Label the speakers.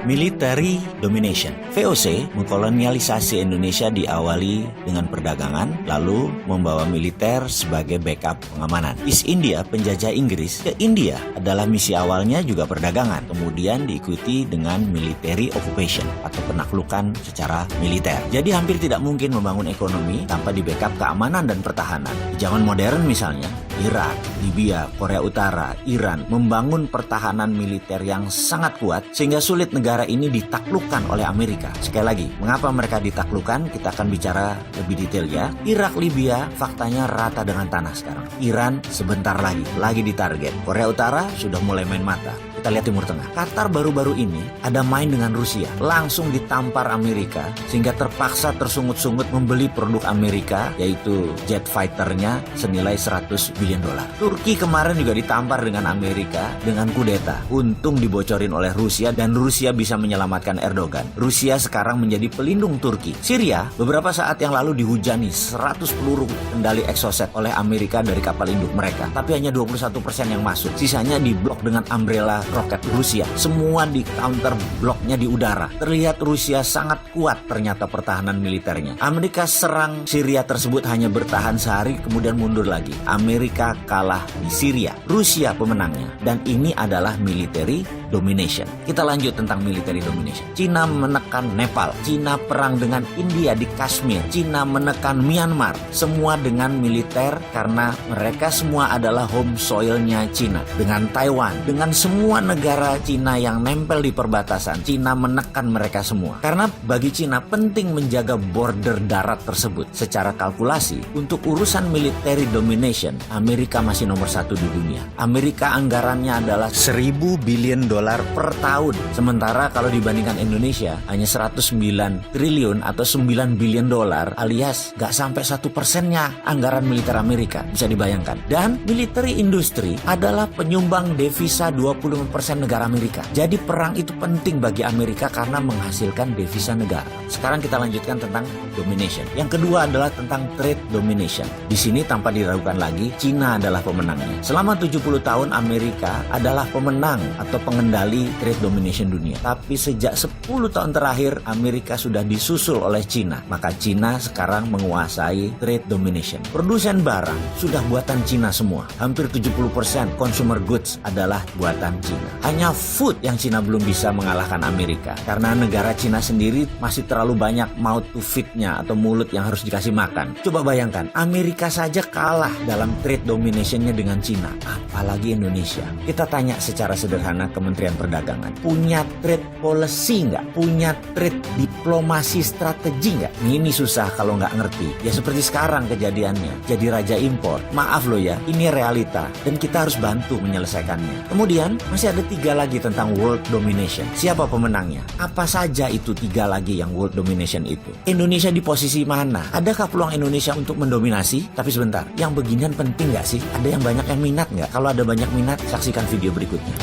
Speaker 1: Military Domination. VOC mengkolonialisasi Indonesia diawali dengan perdagangan, lalu membawa militer sebagai backup pengamanan. East India, penjajah Inggris ke India adalah misi awalnya juga perdagangan, kemudian diikuti dengan military occupation atau penaklukan secara militer. Jadi hampir tidak mungkin membangun ekonomi tanpa di backup keamanan dan pertahanan. Di zaman modern misalnya, Irak, Libya, Korea Utara, Iran membangun pertahanan militer yang sangat kuat sehingga sulit negara ini ditaklukkan oleh Amerika. Sekali lagi, mengapa mereka ditaklukkan? Kita akan bicara lebih detail ya. Irak, Libya faktanya rata dengan tanah sekarang. Iran sebentar lagi ditarget. Korea Utara sudah mulai main mata. Kita lihat Timur Tengah. Qatar baru-baru ini ada main dengan Rusia. Langsung ditampar Amerika sehingga terpaksa tersungut-sungut membeli produk Amerika yaitu jet fighternya senilai 100 billion dolar. Turki kemarin juga ditampar dengan Amerika dengan kudeta. Untung dibocorin oleh Rusia dan Rusia bisa menyelamatkan Erdogan. Rusia sekarang menjadi pelindung Turki. Syria beberapa saat yang lalu dihujani 100 peluru kendali exocet oleh Amerika dari kapal induk mereka. Tapi hanya 21% yang masuk. Sisanya diblok dengan umbrella roket Rusia. Semua di counter bloknya di udara. Terlihat Rusia sangat kuat ternyata pertahanan militernya. Amerika serang Syria tersebut hanya bertahan sehari kemudian mundur lagi. Amerika kalah di Syria. Rusia pemenangnya. Dan ini adalah military domination. Kita lanjut tentang military domination. Cina menekan Nepal. Cina perang dengan India di Kashmir. Cina menekan Myanmar. Semua dengan militer karena mereka semua adalah home soilnya Cina. Dengan Taiwan. Dengan semua negara Cina yang nempel di perbatasan, Cina menekan mereka semua. Karena bagi Cina penting menjaga border darat tersebut. Secara kalkulasi, untuk urusan military domination, Amerika masih nomor 1 di dunia. Amerika anggarannya adalah 1.000 billion dolar per tahun. Sementara kalau dibandingkan Indonesia, hanya 109 triliun atau 9 billion dolar alias gak sampai 1%-nya anggaran militer Amerika. Bisa dibayangkan. Dan military industry adalah penyumbang devisa 20% negara Amerika. Jadi perang itu penting bagi Amerika karena menghasilkan devisa negara. Sekarang kita lanjutkan tentang domination. Yang kedua adalah tentang trade domination. Di sini tanpa diragukan lagi, Cina adalah pemenangnya. Selama 70 tahun Amerika adalah pemenang atau pengendali trade domination dunia. Tapi sejak 10 tahun terakhir Amerika sudah disusul oleh Cina. Maka Cina sekarang menguasai trade domination. Produsen barang sudah buatan Cina semua. Hampir 70% consumer goods adalah buatan Cina. Hanya food yang Cina belum bisa mengalahkan Amerika. Karena negara Cina sendiri masih terlalu banyak mouth to feed-nya atau mulut yang harus dikasih makan. Coba bayangkan, Amerika saja kalah dalam trade domination-nya dengan Cina. Apalagi Indonesia. Kita tanya secara sederhana Kementerian Perdagangan. Punya trade policy nggak? Punya trade diplomasi strategi nggak? Ini susah kalau nggak ngerti. Ya seperti sekarang kejadiannya. Jadi raja impor. Maaf loh ya, ini realita. Dan kita harus bantu menyelesaikannya. Kemudian masih ada 3 lagi tentang world domination. Siapa pemenangnya? Apa saja itu 3 lagi yang world domination itu? Indonesia di posisi mana? Adakah peluang Indonesia untuk mendominasi? Tapi sebentar, yang beginian penting nggak sih? Ada yang banyak yang minat nggak? Kalau ada banyak minat, saksikan video berikutnya.